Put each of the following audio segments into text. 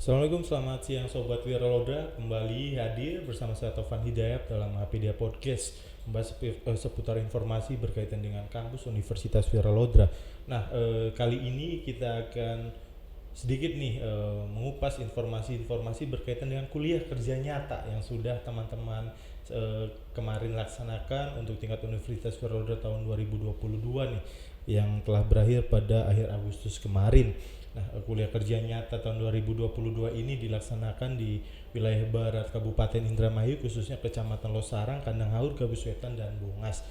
Assalamualaikum, selamat siang Sobat Wiraloda. Kembali hadir bersama saya Taufan Hidayat dalam HPDA Podcast, membahas seputar informasi berkaitan dengan kampus Universitas Wiralodra. Nah, kali ini kita akan sedikit nih mengupas informasi-informasi berkaitan dengan kuliah kerja nyata yang sudah teman-teman kemarin laksanakan untuk tingkat Universitas Wiralodra tahun 2022 nih, yang telah berakhir pada akhir Agustus kemarin. Nah, kuliah kerja nyata tahun 2022 ini dilaksanakan di wilayah barat Kabupaten Indramayu, khususnya Kecamatan Losarang, Kandang Haur, Gabus Wetan, dan Bungas.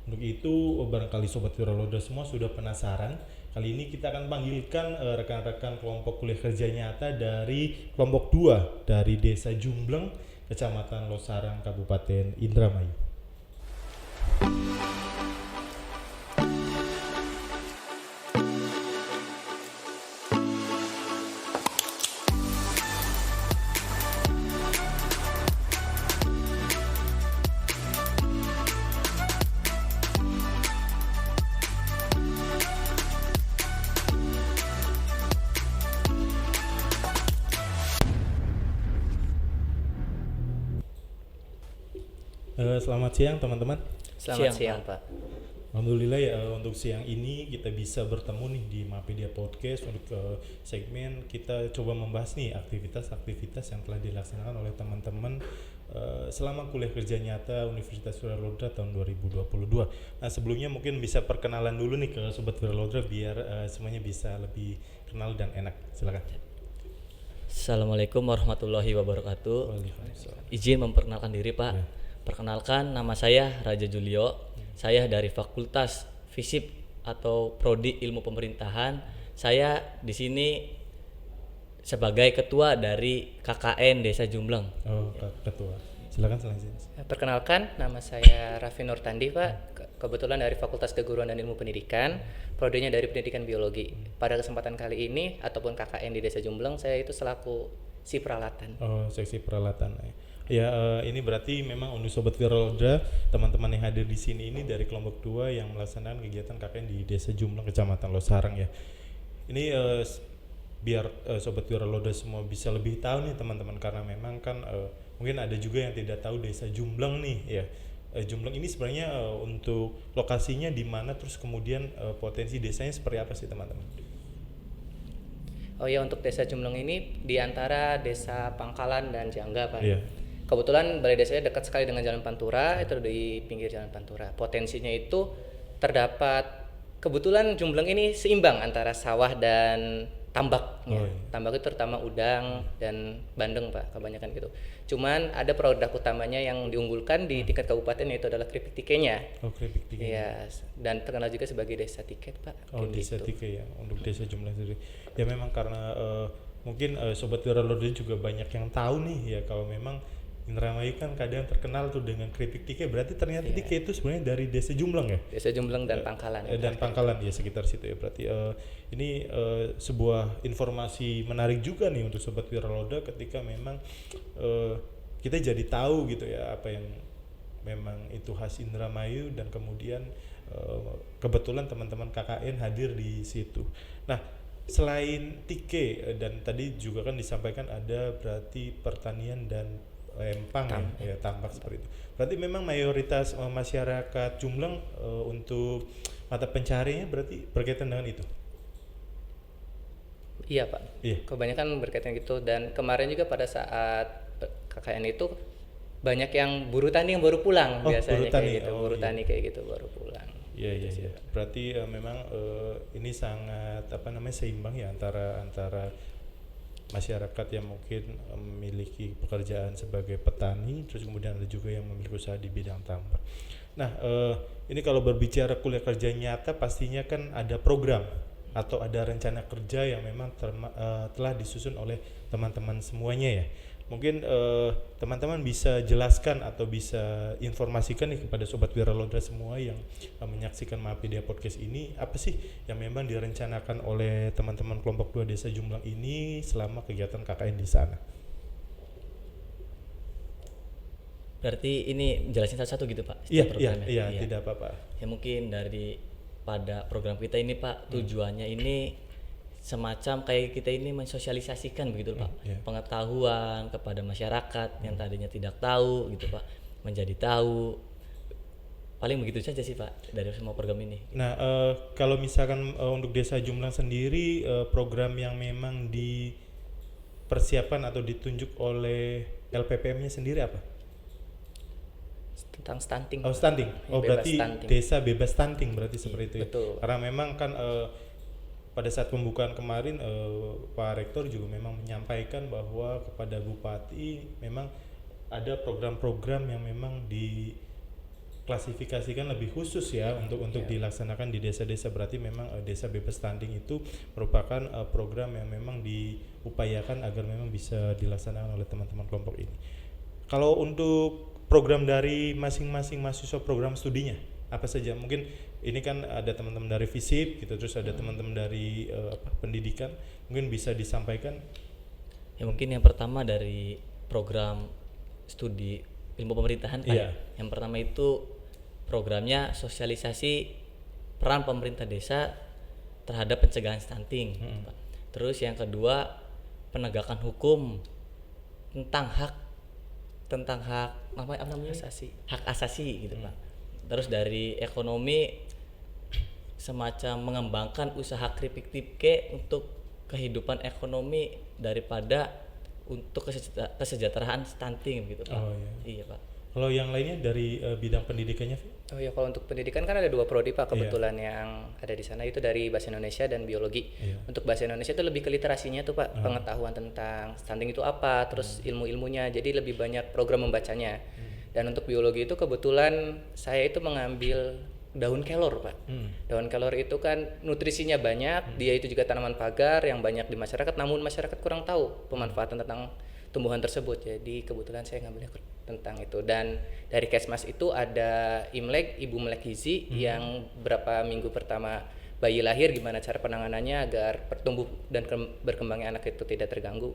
Untuk itu, barangkali Sobat Wiraloda semua sudah penasaran. Kali ini kita akan panggilkan rekan-rekan kelompok kuliah kerja nyata dari kelompok 2 dari Desa Jumbleng, Kecamatan Losarang, Kabupaten Indramayu. Selamat siang teman-teman. Selamat siang Pak. Alhamdulillah ya, untuk siang ini kita bisa bertemu nih di Mapedia Podcast untuk segmen kita coba membahas nih aktivitas-aktivitas yang telah dilaksanakan oleh teman-teman selama kuliah kerja nyata Universitas Wiralodra tahun 2022. Nah, sebelumnya mungkin bisa perkenalan dulu nih ke Sobat Wiralodra biar semuanya bisa lebih kenal dan enak. Silakan. Assalamualaikum warahmatullahi wabarakatuh. Izin memperkenalkan diri Pak. Ya. Perkenalkan, nama saya Raja Julio. Saya dari Fakultas FISIP atau Prodi Ilmu Pemerintahan. Saya di sini sebagai ketua dari KKN Desa Jumbleng. Oh, ketua. Silakan selanjutnya. Perkenalkan, nama saya Raffi Nurtandi Pak. Kebetulan dari Fakultas Keguruan dan Ilmu Pendidikan, prodinya dari Pendidikan Biologi. Pada kesempatan kali ini ataupun KKN di Desa Jumbleng, saya itu selaku si peralatan. Oh, seksi peralatan. Ya, ini berarti memang untuk Sobat Wiralodra, teman-teman yang hadir di sini ini dari kelompok 2 yang melaksanakan kegiatan KKN di Desa Jumbleng, Kecamatan Losarang ya. Ini biar Sobat Wiralodra semua bisa lebih tahu nih teman-teman, karena memang kan mungkin ada juga yang tidak tahu Desa Jumbleng nih ya. Jumbleng ini sebenarnya untuk lokasinya di mana, terus kemudian potensi desanya seperti apa sih teman-teman? Oh ya, untuk Desa Jumbleng ini di antara Desa Pangkalan dan Jangga Pak. Iya. Kebetulan balai desanya dekat sekali dengan Jalan Pantura, itu di pinggir Jalan Pantura. Potensinya itu terdapat, kebetulan Jumbleng ini seimbang antara sawah dan tambaknya. Oh, iya. Tambak itu terutama udang dan bandeng Pak, kebanyakan gitu. Cuman ada produk utamanya yang diunggulkan di tingkat kabupaten, yaitu adalah keripik tikenya. Oh, keripik tiga. Iya, dan terkenal juga sebagai desa tiket Pak. Oh, Kayak Desa gitu. Tiga ya, untuk Desa Jumbleng sendiri. Ya memang karena mungkin Sobat Wiralodra juga banyak yang tahu nih ya, kalau memang Indramayu kan kadang terkenal tuh dengan keripik tike, berarti ternyata Iya. tike itu sebenarnya dari Desa Jumbleng ya? Desa Jumbleng dan Pangkalan. Dan Pangkalan ya, sekitar situ ya. Berarti ini sebuah informasi menarik juga nih untuk Sobat Wiralodra ketika memang kita jadi tahu gitu ya apa yang memang itu khas Indramayu, dan kemudian kebetulan teman-teman KKN hadir di situ. Nah, selain tike dan tadi juga kan disampaikan ada berarti pertanian dan empang ya, tambak seperti itu. Berarti memang mayoritas masyarakat Jumbleng untuk mata pencariannya berarti berkaitan dengan itu. Iya Pak. Iya. Kebanyakan berkaitan gitu, dan kemarin juga pada saat KKN itu banyak yang buruh tani yang baru pulang. Oh, biasanya buruh tani. kayak gitu, Oh, buruh iya. tani kayak gitu baru pulang. Iya. Berarti memang ini sangat seimbang ya antara masyarakat yang mungkin memiliki pekerjaan sebagai petani, terus kemudian ada juga yang memiliki usaha di bidang tambak. Nah, ini kalau berbicara kuliah kerja nyata pastinya kan ada program atau ada rencana kerja yang memang telah disusun oleh teman-teman semuanya ya. Mungkin teman-teman bisa jelaskan atau bisa informasikan nih kepada Sobat Wiralodra semua yang menyaksikan Mapedia Podcast ini, apa sih yang memang direncanakan oleh teman-teman kelompok 2 Desa Jumbleng ini selama kegiatan KKN di sana? Berarti ini jelasin satu-satu gitu Pak? Iya, programnya? tidak apa-apa. Ya mungkin pada program kita ini Pak, tujuannya ini semacam kayak kita ini mensosialisasikan begitu Pak, pengetahuan kepada masyarakat yang tadinya tidak tahu gitu Pak, menjadi tahu. Paling begitu saja sih Pak dari semua program ini. Nah, kalau misalkan untuk Desa Jumblang sendiri, program yang memang dipersiapkan atau ditunjuk oleh LPPM-nya sendiri apa? Tentang stunting. Oh, stunting. Oh, Bebas berarti stunting. desa bebas stunting berarti seperti itu ya. Betul. Karena memang kan pada saat pembukaan kemarin Pak Rektor juga memang menyampaikan bahwa kepada Bupati memang ada program-program yang memang diklasifikasikan lebih khusus ya untuk dilaksanakan di desa-desa. Berarti memang desa bebas stunting itu merupakan program yang memang diupayakan agar memang bisa dilaksanakan oleh teman-teman kelompok ini. Kalau untuk program dari masing-masing mahasiswa program studinya apa saja? Mungkin ini kan ada teman-teman dari FISIP gitu, terus ada teman-teman dari pendidikan, mungkin bisa disampaikan. Ya mungkin yang pertama dari program studi ilmu pemerintahan Pak. Yang pertama itu programnya sosialisasi peran pemerintah desa terhadap pencegahan stunting Pak. Terus yang kedua penegakan hukum tentang hak apa namanya? Hak asasi gitu Pak. Terus dari ekonomi semacam mengembangkan usaha keripik tipke untuk kehidupan ekonomi daripada untuk kesejahteraan stunting gitu Pak. Oh, iya Pak. Kalau yang lainnya dari bidang pendidikannya? Oh ya, kalau untuk pendidikan kan ada 2 prodi Pak kebetulan yang ada di sana, itu dari bahasa Indonesia dan biologi. Untuk bahasa Indonesia itu lebih ke literasinya tuh Pak, pengetahuan tentang stunting itu apa, terus ilmu-ilmunya, jadi lebih banyak program membacanya. Dan untuk biologi itu kebetulan saya itu mengambil daun kelor Pak. Daun kelor itu kan nutrisinya banyak, dia itu juga tanaman pagar yang banyak di masyarakat, namun masyarakat kurang tahu pemanfaatan tentang tumbuhan tersebut. Jadi kebetulan saya ngambilnya tentang itu. Dan dari Kesmas itu ada Imlek, Ibu Melek Gizi yang berapa minggu pertama bayi lahir gimana cara penanganannya agar pertumbuh dan berkembangnya anak itu tidak terganggu.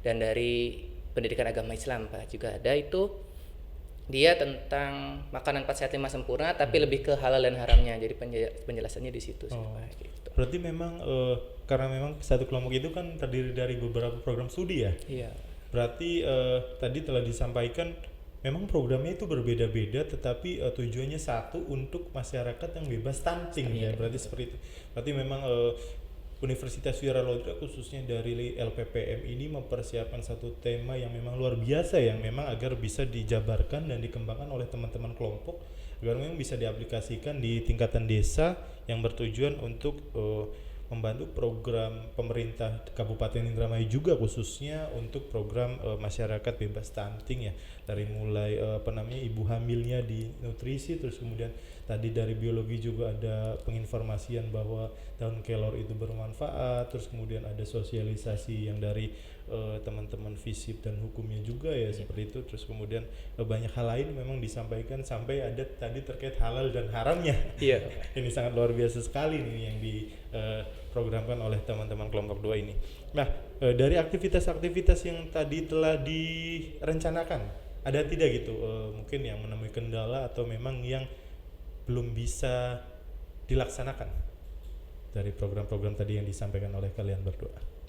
Dan dari pendidikan agama Islam Pak juga ada itu, dia tentang makanan 4 sehat 5 sempurna tapi lebih ke halal dan haramnya. Jadi penjelasannya di situ sih Pak gitu. Berarti memang karena memang satu kelompok itu kan terdiri dari beberapa program studi ya. Iya. Berarti tadi telah disampaikan memang programnya itu berbeda-beda tetapi tujuannya satu, untuk masyarakat yang bebas stunting ya. Berarti seperti itu. Berarti memang Universitas Wiralodra khususnya dari LPPM ini mempersiapkan satu tema yang memang luar biasa, yang memang agar bisa dijabarkan dan dikembangkan oleh teman-teman kelompok agar memang bisa diaplikasikan di tingkatan desa yang bertujuan untuk membantu program pemerintah Kabupaten Indramayu juga khususnya untuk program masyarakat bebas stunting ya, dari mulai ibu hamilnya di nutrisi, terus kemudian tadi dari biologi juga ada penginformasian bahwa daun kelor itu bermanfaat, terus kemudian ada sosialisasi yang dari teman-teman FISIP dan hukumnya juga ya seperti itu, terus kemudian banyak hal lain memang disampaikan sampai ada tadi terkait halal dan haramnya. Ini sangat luar biasa sekali nih yang diprogramkan oleh teman-teman kelompok 2 ini. Nah, dari aktivitas-aktivitas yang tadi telah direncanakan, ada tidak gitu mungkin yang menemui kendala atau memang yang belum bisa dilaksanakan dari program-program tadi yang disampaikan oleh kalian berdua?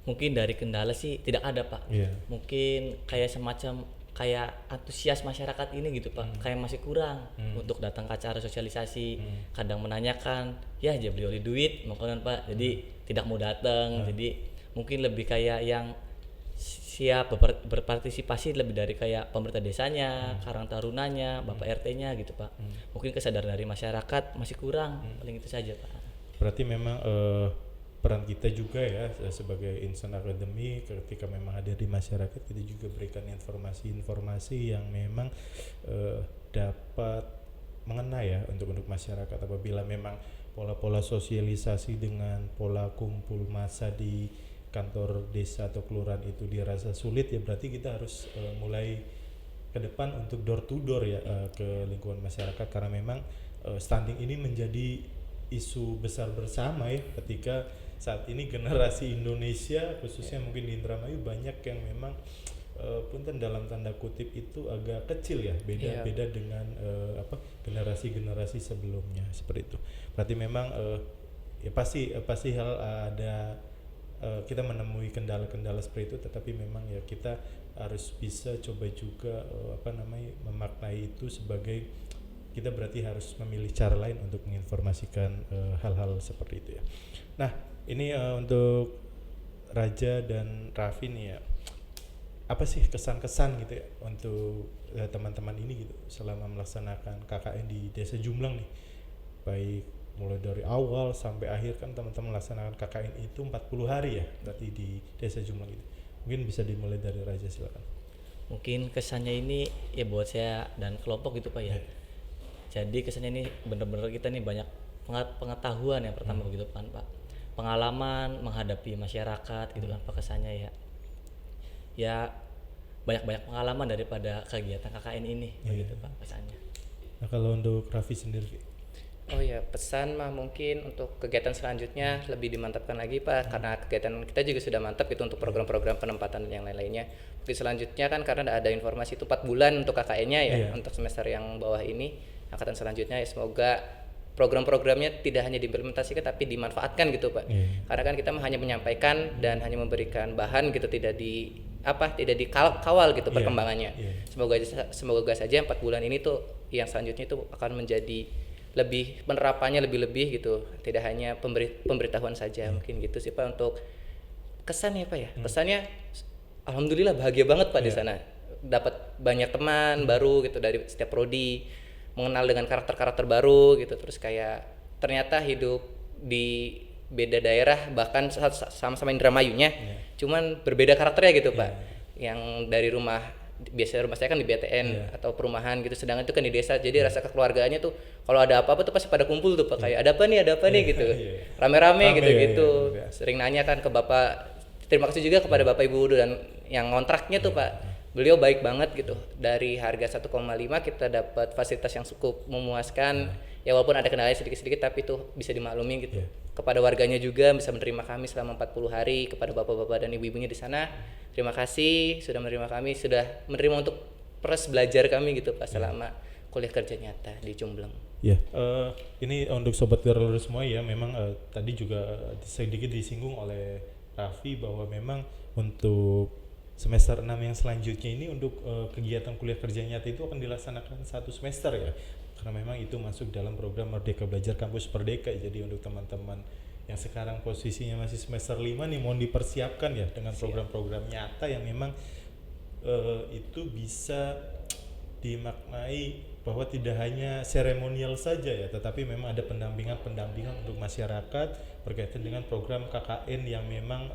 Mungkin dari kendala sih tidak ada Pak. Mungkin kayak semacam kayak antusias masyarakat ini gitu Pak, kayak masih kurang untuk datang ke acara sosialisasi. Kadang menanyakan, ya aja beli oli duit makanan Pak, jadi tidak mau datang. Jadi mungkin lebih kayak yang siap berpartisipasi lebih dari kayak pemerintah desanya, Karang Tarunanya, Bapak RT-nya gitu Pak. Mungkin kesadaran dari masyarakat masih kurang, paling itu saja Pak. Berarti memang peran kita juga ya sebagai insan akademi, ketika memang ada di masyarakat kita juga berikan informasi-informasi yang memang dapat mengena ya untuk masyarakat. Apabila memang pola-pola sosialisasi dengan pola kumpul massa di kantor desa atau kelurahan itu dirasa sulit, ya berarti kita harus mulai ke depan untuk door to door ya ke lingkungan masyarakat, karena memang stunting ini menjadi isu besar bersama ya, ketika saat ini generasi Indonesia khususnya mungkin di Indramayu banyak yang memang punten dalam tanda kutip itu agak kecil ya, beda dengan generasi-generasi sebelumnya seperti itu. Berarti memang ya pasti hal ada kita menemui kendala-kendala seperti itu, tetapi memang ya kita harus bisa coba juga memaknai itu sebagai kita berarti harus memilih cara lain untuk menginformasikan hal-hal seperti itu ya. Nah ini untuk Raja dan Raffi nih ya, apa sih kesan-kesan gitu ya untuk teman-teman ini gitu selama melaksanakan KKN di Desa Jumblang nih, baik mulai dari awal sampai akhir. Kan teman-teman melaksanakan KKN itu 40 hari ya berarti di Desa Jumblang itu. Mungkin bisa dimulai dari Raja, silakan. Mungkin kesannya ini ya buat saya dan kelompok gitu Pak ya. Jadi kesannya ini benar-benar kita nih banyak pengetahuan yang pertama begitu kan Pak. Pengalaman menghadapi masyarakat gitu kan Pak kesannya ya. Ya banyak-banyak pengalaman daripada kegiatan KKN ini begitu Pak kesannya. Nah kalau untuk Raffi sendiri? Oh ya, pesan mah mungkin untuk kegiatan selanjutnya lebih dimantapkan lagi Pak, karena kegiatan kita juga sudah mantap gitu untuk program-program penempatan dan yang lain-lainnya. Mungkin selanjutnya kan karena ada informasi itu 4 bulan untuk KKN-nya ya, untuk semester yang bawah ini. Angkatan selanjutnya ya semoga program-programnya tidak hanya diimplementasikan tapi dimanfaatkan gitu Pak. Karena kan kita hanya menyampaikan dan hanya memberikan bahan gitu, tidak dikawal gitu perkembangannya. Semoga saja 4 bulan ini tuh yang selanjutnya itu akan menjadi lebih penerapannya lebih gitu, tidak hanya pemberitahuan saja. Mungkin gitu sih Pak untuk kesannya Pak ya. Kesannya alhamdulillah bahagia banget Pak di sana. Dapat banyak teman baru gitu dari setiap prodi, mengenal dengan karakter-karakter baru gitu. Terus kayak ternyata hidup di beda daerah bahkan sama-sama Indramayunya, cuman berbeda karakternya gitu Pak. Yang dari biasanya rumah saya kan di BTN atau perumahan gitu, sedangkan itu kan di desa, jadi rasa kekeluargaannya tuh kalau ada apa-apa tuh pasti pada kumpul tuh Pak, kayak ada apa nih gitu, rame-rame gitu. Sering nanya kan ke Bapak, terima kasih juga kepada Bapak Ibu dan yang ngontraknya tuh Pak, beliau baik banget gitu. Dari harga 1,5 kita dapat fasilitas yang cukup memuaskan, ya walaupun ada kendala sedikit-sedikit tapi tuh bisa dimaklumi gitu. Kepada warganya juga bisa menerima kami selama 40 hari, kepada bapak-bapak dan ibu-ibunya di sana, terima kasih sudah menerima kami, sudah menerima untuk proses belajar kami gitu Pak selama kuliah kerja nyata di Jumblang. Ini untuk sobat Wiralodra semua ya, memang tadi juga sedikit disinggung oleh Raffi bahwa memang untuk semester 6 yang selanjutnya ini untuk kegiatan kuliah kerja nyata itu akan dilaksanakan 1 semester ya, karena memang itu masuk dalam program Merdeka Belajar Kampus Merdeka. Jadi untuk teman-teman yang sekarang posisinya masih semester 5 nih, mohon dipersiapkan ya dengan program-program nyata yang memang itu bisa dimaknai bahwa tidak hanya seremonial saja ya, tetapi memang ada pendampingan untuk masyarakat berkaitan dengan program KKN yang memang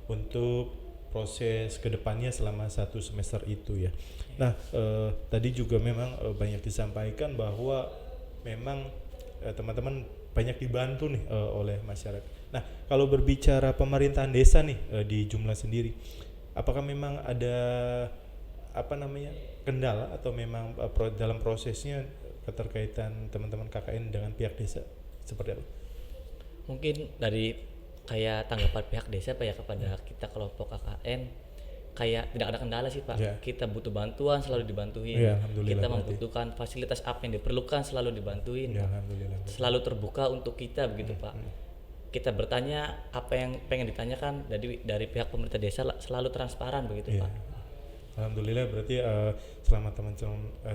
untuk proses kedepannya selama 1 semester itu ya. Nah tadi juga memang banyak disampaikan bahwa memang teman-teman banyak dibantu nih oleh masyarakat. Nah kalau berbicara pemerintahan desa nih di Jumblang sendiri, apakah memang ada kendala atau memang dalam prosesnya keterkaitan teman-teman KKN dengan pihak desa seperti apa? Mungkin dari kayak tanggapan pihak desa Pak ya kepada kita kelompok KKN, kayak tidak ada kendala sih Pak. Kita butuh bantuan selalu dibantuin. Kita membutuhkan fasilitas apa yang diperlukan selalu dibantuin. Selalu terbuka untuk kita begitu Pak. Kita bertanya apa yang pengen ditanyakan dari pihak pemerintah desa selalu transparan begitu Pak. Alhamdulillah berarti selama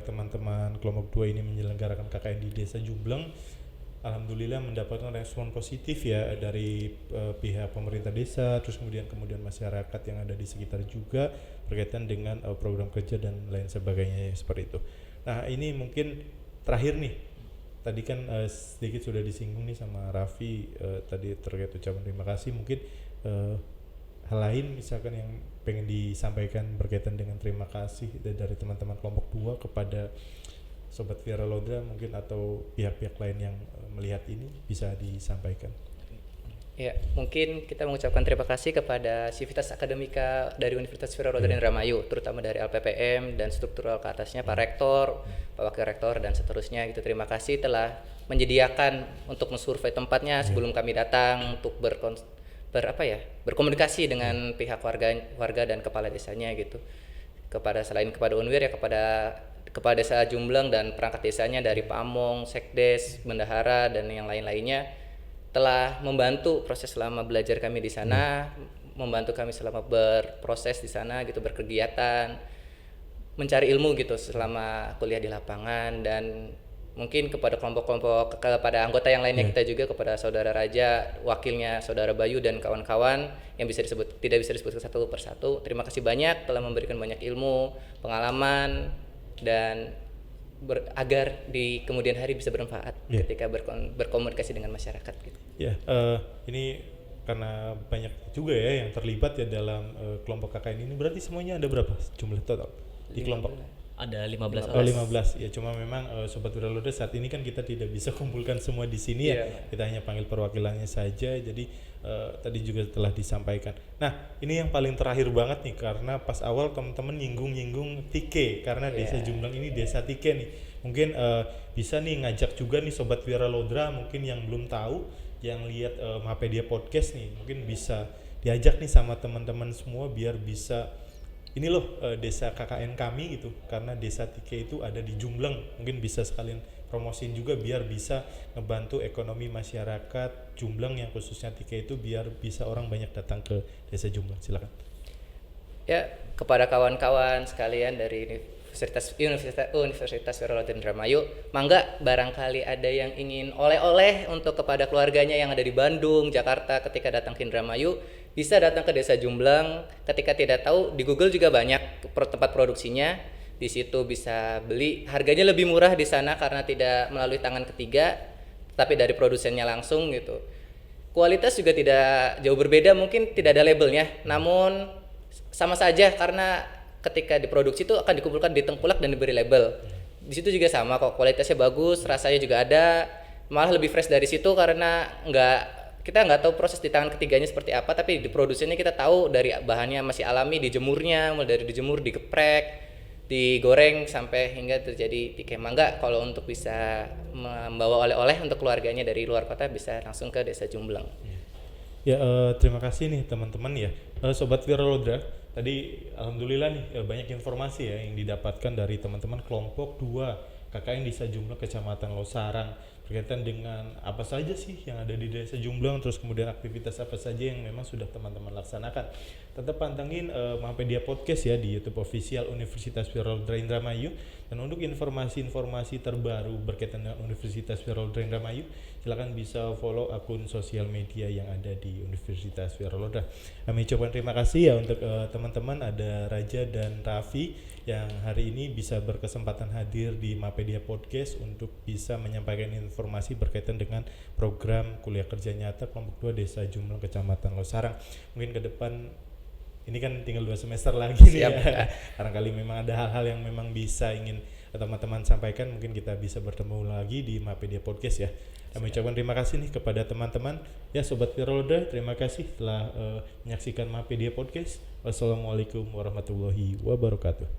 teman-teman kelompok 2 ini menyelenggarakan KKN di Desa Jumblang, alhamdulillah mendapatkan respon positif ya dari pihak pemerintah desa, terus kemudian masyarakat yang ada di sekitar juga berkaitan dengan program kerja dan lain sebagainya seperti itu. Nah ini mungkin terakhir nih, tadi kan sedikit sudah disinggung nih sama Raffi tadi terkait ucapan terima kasih. Mungkin hal lain misalkan yang pengen disampaikan berkaitan dengan terima kasih dari teman-teman kelompok 2 kepada Sobat Wiralodra mungkin atau pihak-pihak lain yang melihat ini bisa disampaikan. Ya, mungkin kita mengucapkan terima kasih kepada Sivitas Akademika dari Universitas Wiralodra Indramayu, terutama dari LPPM dan struktural ke atasnya, Pak Rektor, Pak Wakil Rektor dan seterusnya gitu. Terima kasih telah menyediakan untuk mensurvei tempatnya sebelum kami datang untuk berkomunikasi dengan pihak warga dan kepala desanya gitu. Selain kepada Unwir ya kepada Desa Jumblang dan perangkat desanya dari Pamong, Sekdes, Bendahara dan yang lain-lainnya. telah membantu proses selama belajar kami di sana, membantu kami selama berproses di sana gitu, berkegiatan, mencari ilmu gitu selama kuliah di lapangan. Dan mungkin kepada kelompok-kelompok, kepada anggota yang lainnya kita juga, kepada saudara Raja, wakilnya saudara Bayu dan kawan-kawan yang tidak bisa disebut satu persatu. Terima kasih banyak telah memberikan banyak ilmu, pengalaman, dan agar di kemudian hari bisa bermanfaat ketika berkomunikasi dengan masyarakat gitu. Ini karena banyak juga ya yang terlibat ya dalam kelompok KKN ini. Berarti semuanya ada berapa jumlah total di kelompok? Ada 15 Oh, orang. 15 ya, cuma memang Sobat Wira Lodra saat ini kan kita tidak bisa kumpulkan semua di sini ya. Kita hanya panggil perwakilannya saja. Jadi tadi juga telah disampaikan. Nah, ini yang paling terakhir banget nih, karena pas awal teman-teman nyinggung Tike, karena Desa Jumblang ini desa Tike nih. Mungkin bisa nih ngajak juga nih Sobat Wira Lodra mungkin yang belum tahu, yang lihat Mapedia Podcast nih, mungkin bisa diajak nih sama teman-teman semua biar bisa ini loh desa KKN kami gitu, karena desa Tike itu ada di Jumblang. Mungkin bisa sekalian promosiin juga biar bisa ngebantu ekonomi masyarakat Jumblang yang khususnya Tike itu, biar bisa orang banyak datang ke desa Jumblang. Silakan. Ya, kepada kawan-kawan sekalian dari Universitas Wira Lodra Indramayu, mangga barangkali ada yang ingin oleh-oleh untuk kepada keluarganya yang ada di Bandung, Jakarta, ketika datang ke Indramayu, bisa datang ke Desa Jumblang. Ketika tidak tahu, di Google juga banyak tempat produksinya. Di situ bisa beli, harganya lebih murah di sana karena tidak melalui tangan ketiga, tapi dari produsennya langsung gitu. Kualitas juga tidak jauh berbeda, mungkin tidak ada labelnya, namun sama saja karena ketika diproduksi itu akan dikumpulkan di tengkulak dan diberi label. Di situ juga sama kok, kualitasnya bagus, rasanya juga ada, malah lebih fresh dari situ karena kita nggak tahu proses di tangan ketiganya seperti apa, tapi di produsennya kita tahu dari bahannya masih alami, dijemurnya, mulai dari dijemur, digeprek, digoreng sampai hingga terjadi Tike. Mangga kalau untuk bisa membawa oleh-oleh untuk keluarganya dari luar kota bisa langsung ke Desa Jumblang. Ya, terima kasih nih teman-teman ya, Sobat Wira Lodra. Tadi alhamdulillah nih banyak informasi ya yang didapatkan dari teman-teman kelompok 2 KKN Desa Jumblang Kecamatan Losarang berkaitan dengan apa saja sih yang ada di Desa Jumblang, terus kemudian aktivitas apa saja yang memang sudah teman-teman laksanakan. Tetap pantengin Mapedia Podcast ya di YouTube official Universitas Wira Lodra Indramayu. Dan untuk informasi-informasi terbaru berkaitan dengan Universitas Wira Lodra Indramayu, silakan bisa follow akun sosial media yang ada di Universitas Wira Lodra. Kami ucapkan terima kasih ya untuk teman-teman, ada Raja dan Raffi yang hari ini bisa berkesempatan hadir di Mapedia Podcast untuk bisa menyampaikan informasi berkaitan dengan program kuliah kerja nyata kelompok 2 Desa Jumblang Kecamatan Losarang. Mungkin ke depan ini kan tinggal 2 semester lagi nih ya. Barangkali memang ada hal-hal yang memang bisa ingin teman-teman sampaikan, mungkin kita bisa bertemu lagi di Mapedia Podcast ya. Kami ucapkan terima kasih nih kepada teman-teman ya, Sobat Wira Lodra, terima kasih telah menyaksikan Mapedia Podcast. Wassalamualaikum warahmatullahi wabarakatuh.